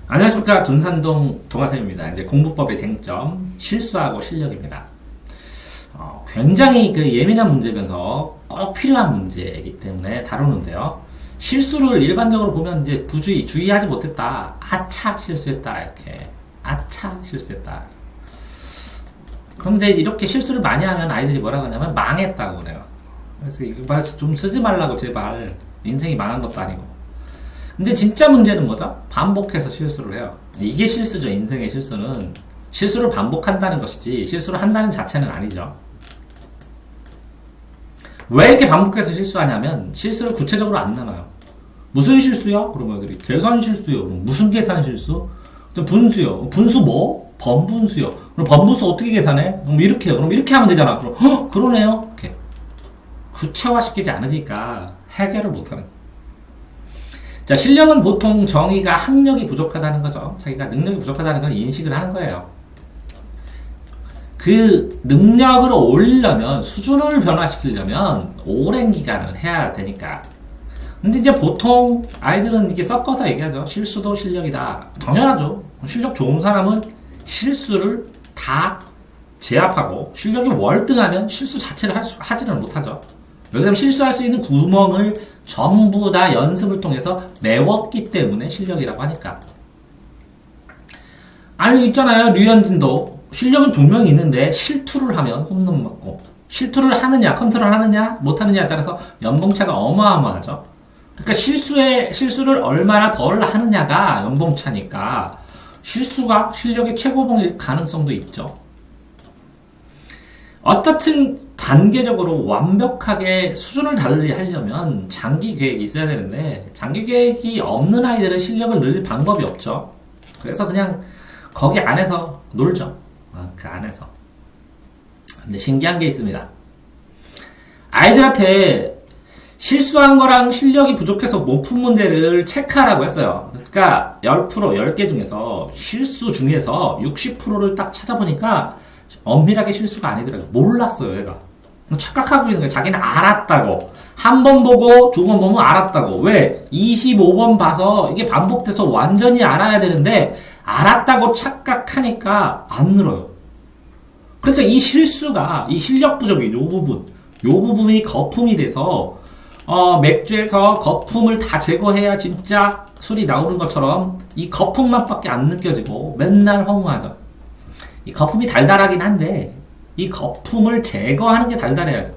안녕하십니까. 둔산동 동아쌤입니다. 이제 공부법의 쟁점, 실수하고 실력입니다. 굉장히 예민한 문제면서 꼭 필요한 문제이기 때문에 다루는데요. 실수를 일반적으로 보면 이제 주의하지 못했다. 아차, 실수했다. 이렇게. 아차, 실수했다. 그런데 이렇게 실수를 많이 하면 아이들이 뭐라고 하냐면 망했다고 그래요. 그래서 이거 좀 쓰지 말라고 제발. 인생이 망한 것도 아니고. 근데 진짜 문제는 뭐죠? 반복해서 실수를 해요. 이게 실수죠. 인생의 실수는 실수를 반복한다는 것이지 실수를 한다는 자체는 아니죠. 왜 이렇게 반복해서 실수하냐면 실수를 구체적으로 안 나눠요. 무슨 실수요? 그러면 애들이 계산 실수요. 그럼 무슨 계산 실수? 분수요. 분수 뭐? 번분수요. 그럼 번분수 어떻게 계산해? 그럼 이렇게요. 그럼 이렇게 하면 되잖아. 그럼 그러네요. 이렇게 구체화시키지 않으니까 해결을 못하는 거예요. 자, 실력은 보통 정의가 학력이 부족하다는 거죠. 자기가 능력이 부족하다는 걸 인식을 하는 거예요. 그 능력을 올리려면, 수준을 변화시키려면 오랜 기간을 해야 되니까. 근데 이제 보통 아이들은 이렇게 섞어서 얘기하죠. 실수도 실력이다. 당연하죠. 실력 좋은 사람은 실수를 다 제압하고, 실력이 월등하면 실수 자체를 하지는 못하죠. 왜냐면 실수할 수 있는 구멍을 전부 다 연습을 통해서 메웠기 때문에 실력이라고 하니까. 아니, 있잖아요. 류현진도 실력은 분명히 있는데 실투를 하면 홈런 맞고, 실투를 하느냐, 컨트롤 하느냐, 못하느냐에 따라서 연봉차가 어마어마하죠. 그러니까 실수를 얼마나 덜 하느냐가 연봉차니까 실수가 실력의 최고봉일 가능성도 있죠. 어떻든 단계적으로 완벽하게 수준을 달리하려면 장기 계획이 있어야 되는데 장기 계획이 없는 아이들은 실력을 늘릴 방법이 없죠. 그래서 그냥 거기 안에서 놀죠. 그 안에서. 근데 신기한 게 있습니다. 아이들한테 실수한 거랑 실력이 부족해서 못 푼 문제를 체크하라고 했어요. 그러니까 10%, 10개 중에서 실수 중에서 60%를 딱 찾아보니까 엄밀하게 실수가 아니더라고요. 몰랐어요, 얘가. 착각하고 있는 거예요. 자기는 알았다고. 한 번 보고, 두 번 보면 알았다고. 왜? 25번 봐서 이게 반복돼서 완전히 알아야 되는데, 알았다고 착각하니까 안 늘어요. 그러니까 이 실수가, 이 실력 부족이 요 부분이 거품이 돼서, 맥주에서 거품을 다 제거해야 진짜 술이 나오는 것처럼 이 거품맛밖에 안 느껴지고 맨날 허무하죠. 이 거품이 달달하긴 한데 이 거품을 제거하는 게 달달해야죠.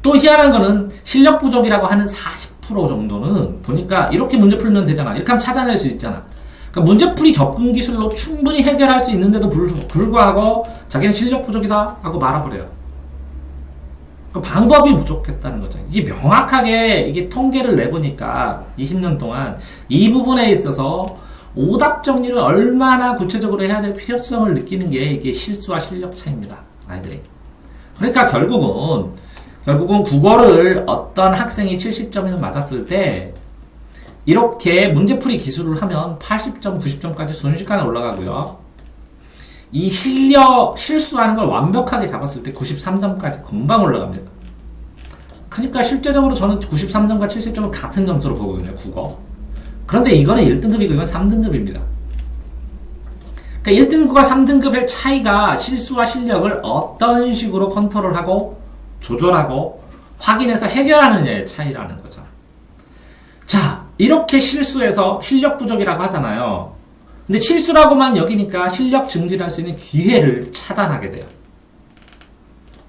또 희한한 거는 실력 부족이라고 하는 40% 정도는 보니까 이렇게 문제 풀면 되잖아. 이렇게 하면 찾아낼 수 있잖아. 그러니까 문제풀이 접근 기술로 충분히 해결할 수 있는데도 불구하고 자기는 실력 부족이다 하고 말아버려요. 방법이 부족했다는 거죠. 이게 명확하게 이게 통계를 내보니까 20년 동안 이 부분에 있어서 오답 정리를 얼마나 구체적으로 해야 될 필요성을 느끼는 게 이게 실수와 실력 차이입니다. 아이들이. 그러니까 결국은 국어를 어떤 학생이 70점을 맞았을 때 이렇게 문제풀이 기술을 하면 80점, 90점까지 순식간에 올라가고요. 이 실수하는 걸 완벽하게 잡았을 때 93점까지 금방 올라갑니다. 그러니까 실제적으로 저는 93점과 70점을 같은 점수로 보거든요, 국어. 그런데 이거는 1등급이고 이건 3등급입니다. 그러니까 1등급과 3등급의 차이가 실수와 실력을 어떤 식으로 컨트롤하고 조절하고 확인해서 해결하느냐의 차이라는 거죠. 자, 이렇게 실수해서 실력 부족이라고 하잖아요. 근데 실수라고만 여기니까 실력 증진할 수 있는 기회를 차단하게 돼요.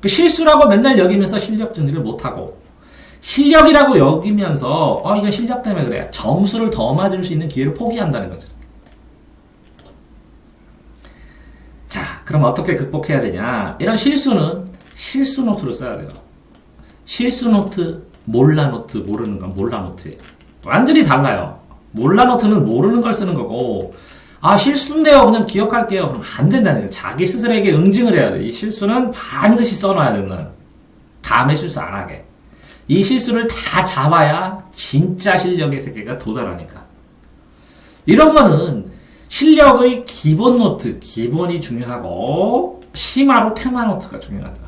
그 실수라고 맨날 여기면서 실력 증진을 못하고 실력이라고 여기면서 이건 실력 때문에 그래. 점수를 더 맞을 수 있는 기회를 포기한다는 거죠. 자, 그럼 어떻게 극복해야 되냐? 이런 실수는 실수 노트를 써야 돼요. 실수 노트, 몰라 노트, 모르는 건 몰라 노트예요. 완전히 달라요. 몰라 노트는 모르는 걸 쓰는 거고 실수인데요. 그냥 기억할게요. 그럼 안 된다는 거예요. 자기 스스로에게 응징을 해야 돼. 이 실수는 반드시 써놔야 되는. 다음에 실수 안 하게. 이 실수를 다 잡아야 진짜 실력의 세계가 도달하니까. 이런 거는 실력의 기본 노트, 기본이 중요하고 심화로 테마 노트가 중요하다.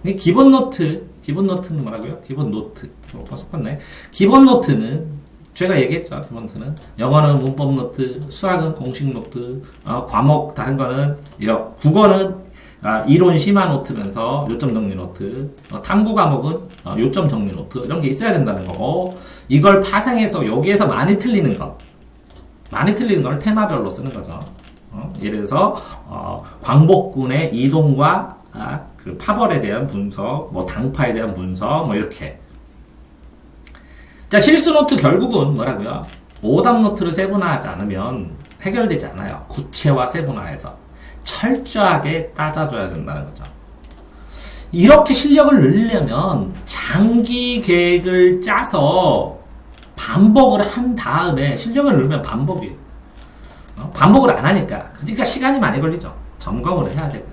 근데 기본 노트는 뭐라고요? 기본 노트. 섞었네. 기본 노트는 제가 얘기했죠. 기본서는 영어는 문법 노트, 수학은 공식 노트, 과목 다른 거는 국어는 이론 심화 노트면서 요점 정리 노트, 탐구 과목은 요점 정리 노트 이런 게 있어야 된다는 거고 이걸 파생해서 여기에서 많이 틀리는 걸 테마별로 쓰는 거죠. 예를 들어서 광복군의 이동과 그 파벌에 대한 분석, 뭐 당파에 대한 분석, 뭐 이렇게. 자, 실수 노트 결국은 뭐라고요? 오답 노트를 세분화하지 않으면 해결되지 않아요. 구체화 세분화해서 철저하게 따져줘야 된다는 거죠. 이렇게 실력을 늘리려면 장기 계획을 짜서 반복을 한 다음에 실력을 늘면 반복이에요. 반복을 안 하니까. 그러니까 시간이 많이 걸리죠. 점검을 해야 되고.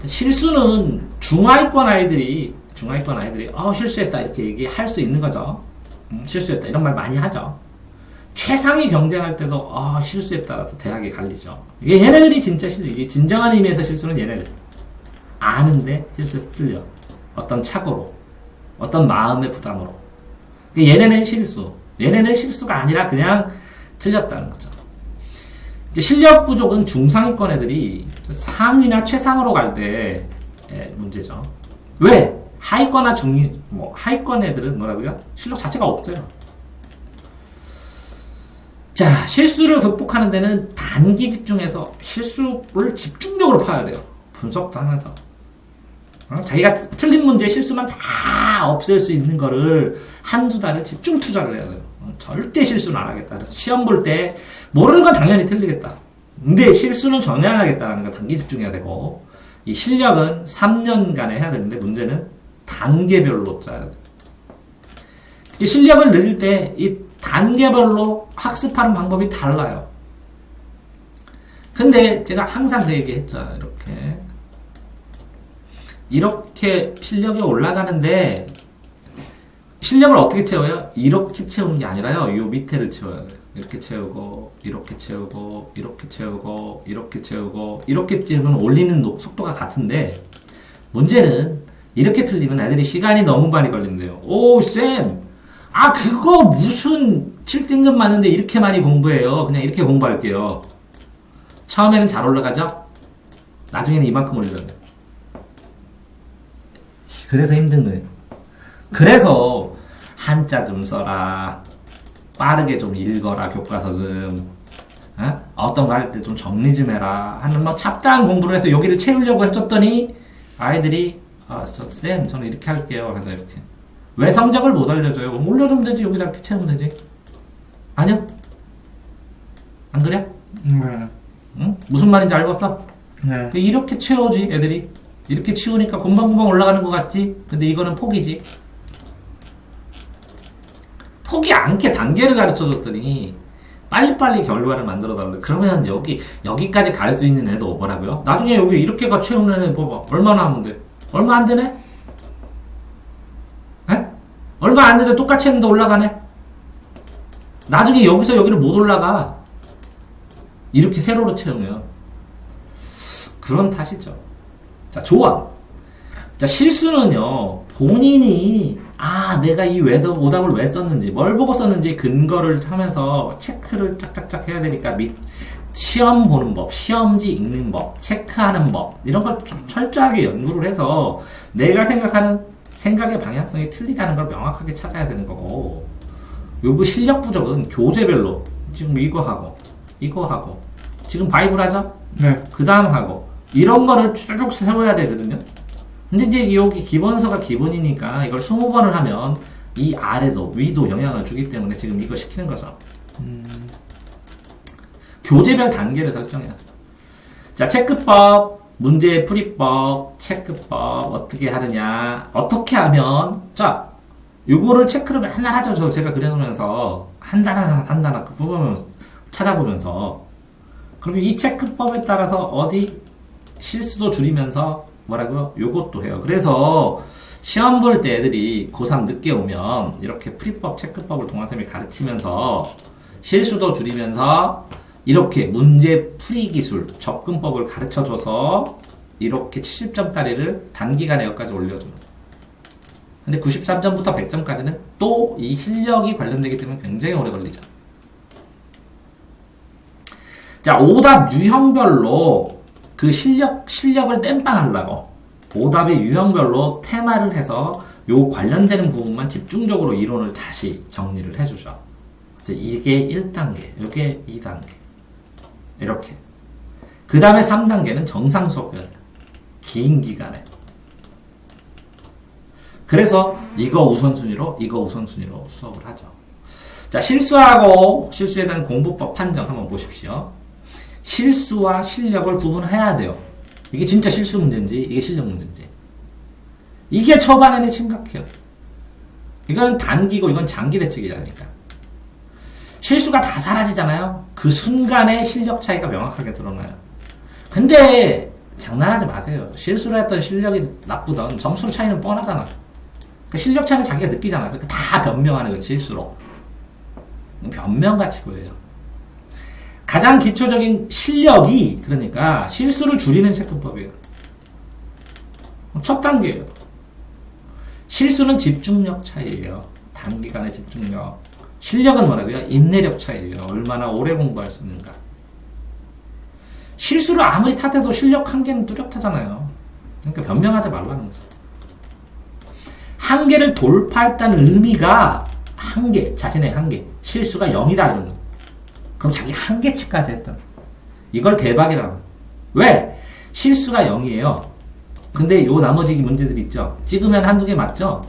실수는 중하위권 아이들이 실수했다 이렇게 얘기할 수 있는 거죠. 실수했다 이런 말 많이 하죠. 최상위 경쟁할 때도 실수했다라서 대학에 갈리죠. 이게 얘네들이 진짜 이게 진정한 의미에서 실수는 얘네들 아는데 실수해서 틀려. 어떤 착오로, 어떤 마음의 부담으로. 얘네는 실수가 아니라 그냥 틀렸다는 거죠. 이제 실력 부족은 중상위권 애들이 상위나 최상으로 갈 때 문제죠. 왜? 하위권이나 하위권 애들은 뭐라고요? 실력 자체가 없어요. 자, 실수를 극복하는 데는 단기 집중해서 실수를 집중적으로 파야 돼요. 분석도 하면서. 자기가 틀린 문제 실수만 다 없앨 수 있는 거를 한두 달을 집중 투자를 해야 돼요. 절대 실수는 안 하겠다. 시험 볼 때 모르는 건 당연히 틀리겠다. 근데 실수는 전혀 안 하겠다라는 거 단기 집중해야 되고 이 실력은 3년간에 해야 되는데 문제는 단계별로 짜야 돼요. 실력을 늘릴 때 이 단계별로 학습하는 방법이 달라요. 근데 제가 항상 그 얘기했죠. 이렇게 실력이 올라가는데 실력을 어떻게 채워요? 이렇게 채우는 게 아니라요. 요 밑에를 채워야 돼요. 이렇게 채우고 이렇게 채우고 이렇게 채우고 이렇게 채우고 이렇게 채우면 올리는 속도가 같은데 문제는 이렇게 틀리면 애들이 시간이 너무 많이 걸린대요. 오, 쌤! 그거 무슨 7등급 맞는데 이렇게 많이 공부해요. 그냥 이렇게 공부할게요. 처음에는 잘 올라가죠? 나중에는 이만큼 올려야 돼요. 그래서 힘든 거예요. 그래서 한자 좀 써라. 빠르게 좀 읽어라. 교과서 좀. 어떤 거 할 때 좀 정리 좀 해라. 하는 잡다한 공부를 해서 여기를 채우려고 해줬더니 아이들이 쌤 저는 이렇게 할게요. 그래서 이렇게. 왜 성적을 못 알려줘요? 올려주면 되지. 여기다 이렇게 채우면 되지. 아니요? 안 그래? 네. 응? 무슨 말인지 알겠어? 네. 이렇게 채워지 애들이. 이렇게 치우니까 금방금방 올라가는 것 같지? 근데 이거는 포기지. 포기 않게 단계를 가르쳐 줬더니 빨리빨리 결과를 만들어 달래. 그러면 여기까지 갈 수 있는 애도 뭐라고요? 나중에 여기 이렇게가 채우는 애 봐봐. 얼마나 하면 돼? 얼마 안 되네? 에? 얼마 안 되는데 똑같이 했는데 올라가네? 나중에 여기서 여기를 못 올라가. 이렇게 세로로 채우면. 그런 탓이죠. 자, 조언. 자, 실수는요, 본인이, 내가 이 오답을 왜 썼는지, 뭘 보고 썼는지 근거를 하면서 체크를 짝짝짝 해야 되니까, 시험 보는 법, 시험지 읽는 법, 체크하는 법, 이런 걸 철저하게 연구를 해서 내가 생각하는 생각의 방향성이 틀리다는 걸 명확하게 찾아야 되는 거고, 요거 실력 부족은 교재별로, 지금 이거 하고, 지금 바이블 하죠? 네. 그 다음 하고, 이런 거를 쭉 세워야 되거든요. 근데 이제 여기 기본서가 기본이니까 이걸 20번을 하면 이 아래도 위도 영향을 주기 때문에 지금 이거 시키는 거죠. 교재별 단계를 설정해야 돼. 자, 체크법, 문제 풀이법, 체크법 어떻게 하느냐, 어떻게 하면 자, 요거를 체크를 맨날 하죠. 제가 그려놓으면서 한 단어 그 찾아보면서 그러면 이 체크법에 따라서 어디 실수도 줄이면서 뭐라고요? 요것도 해요. 그래서 시험 볼 때 애들이 고3 늦게 오면 이렇게 풀이법, 체크법을 동아쌤이 가르치면서 실수도 줄이면서 이렇게 문제 풀이 기술, 접근법을 가르쳐줘서 이렇게 70점짜리를 단기간에 여기까지 올려줍니다. 근데 93점부터 100점까지는 또 이 실력이 관련되기 때문에 굉장히 오래 걸리죠. 자, 오답 유형별로 그 실력을 땜빵하려고 오답의 유형별로 테마를 해서 요 관련되는 부분만 집중적으로 이론을 다시 정리를 해주죠. 그래서 이게 1단계, 이게 2단계. 이렇게. 그 다음에 3단계는 정상 수업이에요. 긴 기간에. 그래서 이거 우선순위로 수업을 하죠. 자, 실수하고 실수에 대한 공부법 판정 한번 보십시오. 실수와 실력을 구분해야 돼요. 이게 진짜 실수 문제인지 이게 실력 문제인지. 이게 초반에는 심각해요. 이거는 단기고 이건 장기 대책이라니까. 실수가 다 사라지잖아요. 그 순간에 실력 차이가 명확하게 드러나요. 근데 장난하지 마세요. 실수를 했던 실력이 나쁘던 점수 차이는 뻔하잖아. 그 실력 차이는 자기가 느끼잖아. 그러니까 다 변명하는 거지, 실수로. 변명같이 보여요. 가장 기초적인 실력이 그러니까 실수를 줄이는 접근법이에요. 첫 단계예요. 실수는 집중력 차이예요. 단기간의 집중력. 실력은 뭐라고요? 인내력 차이예요. 얼마나 오래 공부할 수 있는가. 실수를 아무리 탓해도 실력 한계는 뚜렷하잖아요. 그러니까 변명하지 말라는 거죠. 한계를 돌파했다는 의미가 한계, 자신의 한계. 실수가 0이다 이런 거. 그럼 자기 한계치까지 했던. 이걸 대박이라고. 왜? 실수가 0이에요. 근데 요 나머지 문제들이 있죠. 찍으면 한두 개 맞죠?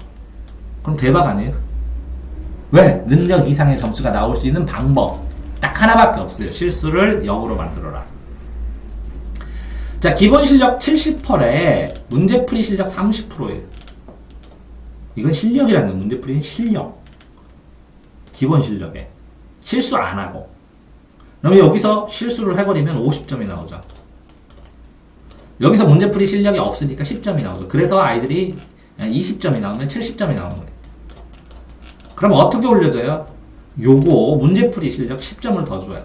그럼 대박 아니에요? 왜? 능력 이상의 점수가 나올 수 있는 방법. 딱 하나밖에 없어요. 실수를 0으로 만들어라. 자, 기본 실력 70%에 문제풀이 실력 30%예요. 이건 실력이라는 거예요. 문제풀이는 실력. 기본 실력에. 실수 안 하고. 그러면 여기서 실수를 해버리면 50점이 나오죠. 여기서 문제풀이 실력이 없으니까 10점이 나오죠. 그래서 아이들이 20점이 나오면 70점이 나오는 거예요. 그럼 어떻게 올려줘요? 요거 문제풀이 실력 10점을 더 줘요.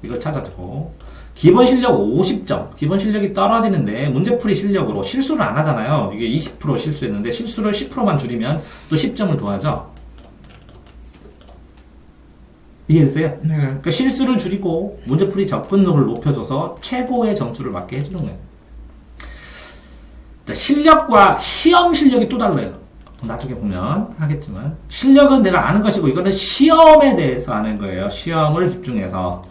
이걸 찾아주고 기본 실력 50점. 기본 실력이 떨어지는데 문제풀이 실력으로 실수를 안 하잖아요. 이게 20% 실수했는데 실수를 10%만 줄이면 또 10점을 더하죠. 이해됐어요? 네. 그러니까 실수를 줄이고 문제풀이 접근력을 높여줘서 최고의 점수를 맞게 해주는 거예요. 자, 실력과 시험 실력이 또 달라요. 나중에 보면 하겠지만 실력은 내가 아는 것이고 이거는 시험에 대해서 아는 거예요. 시험을 집중해서.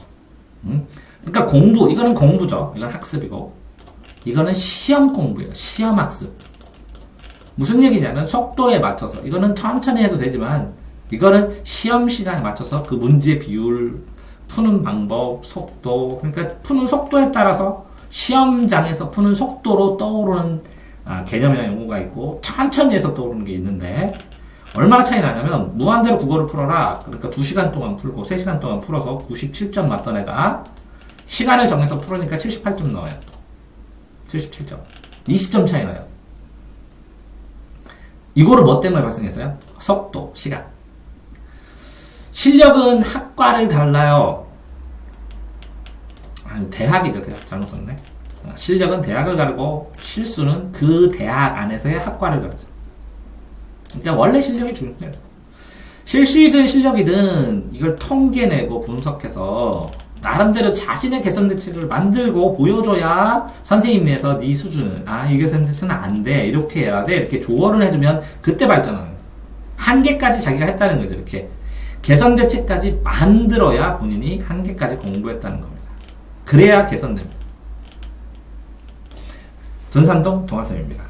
그러니까 공부, 이거는 공부죠. 이건 학습이고 이거는 시험 공부예요. 시험 학습. 무슨 얘기냐면 속도에 맞춰서 이거는 천천히 해도 되지만 이거는 시험 시간에 맞춰서 그 문제 비율, 푸는 방법, 속도, 그러니까 푸는 속도에 따라서 시험장에서 푸는 속도로 떠오르는 개념이나 용어가 있고 천천히 해서 떠오르는 게 있는데 얼마나 차이 나냐면 무한대로 국어를 풀어라. 그러니까 2시간 동안 풀고 3시간 동안 풀어서 97점 맞던 애가 시간을 정해서 풀으니까 78점 나와요. 77점. 20점 차이 나요. 이거를 뭐 때문에 발생했어요? 속도, 시간. 실력은 학과를 달라요. 아니, 대학이죠. 대학 잘못 썼네. 실력은 대학을 가르고 실수는 그 대학 안에서의 학과를 가르쳐. 그러니까 원래 실력이 중요해요. 실수이든 실력이든 이걸 통계내고 분석해서 나름대로 자신의 개선 대책을 만들고 보여줘야 선생님에서 네 수준을 이 개선 대책은 안 돼. 이렇게 해야 돼. 이렇게 조언을 해주면 그때 발전하는 거예요. 한계까지 자기가 했다는 거죠. 이렇게. 개선 대책까지 만들어야 본인이 한계까지 공부했다는 겁니다. 그래야 개선됩니다. 전산동 동아쌤입니다.